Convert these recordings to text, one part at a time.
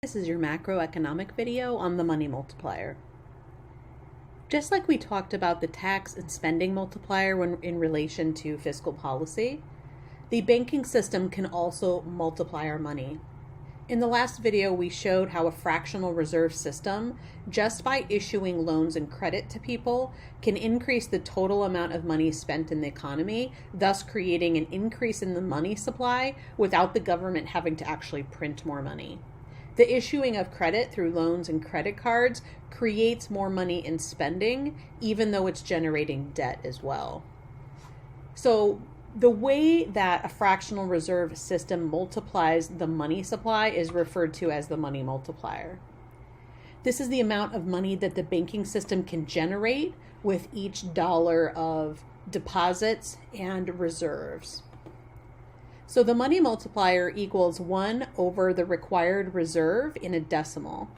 This is your macroeconomic video on the money multiplier. Just like we talked about the tax and spending multiplier when in relation to fiscal policy, the banking system can also multiply our money. In the last video, we showed how a fractional reserve system, just by issuing loans and credit to people, can increase the total amount of money spent in the economy, thus creating an increase in the money supply without the government having to actually print more money. The issuing of credit through loans and credit cards creates more money in spending, even though it's generating debt as well. So the way that a fractional reserve system multiplies the money supply is referred to as the money multiplier. This is the amount of money that the banking system can generate with each dollar of deposits and reserves. So the money multiplier equals 1 over the required reserve in a decimal.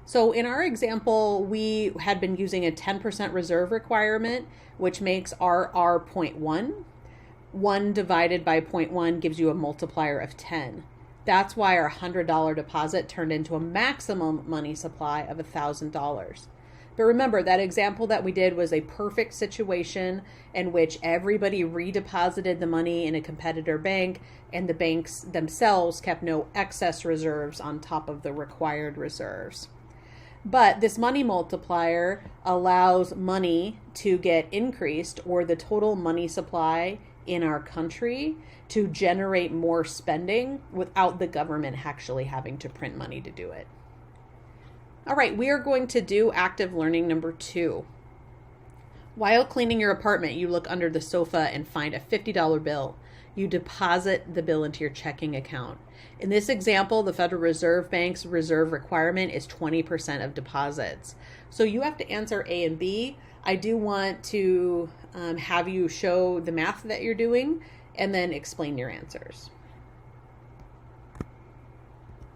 So in our example, we had been using a 10% reserve requirement, which makes our R 0.1. 1 divided by 0.1 gives you a multiplier of 10. That's why our $100 deposit turned into a maximum money supply of $1,000. But remember, that example that we did was a perfect situation in which everybody redeposited the money in a competitor bank and the banks themselves kept no excess reserves on top of the required reserves. But this money multiplier allows money to get increased, or the total money supply in our country to generate more spending without the government actually having to print money to do it. All right, we are going to do active learning number 2. While cleaning your apartment, you look under the sofa and find a $50 bill. You deposit the bill into your checking account. In this example, the Federal Reserve Bank's reserve requirement is 20% of deposits. So you have to answer A and B. I do want to have you show the math that you're doing and then explain your answers.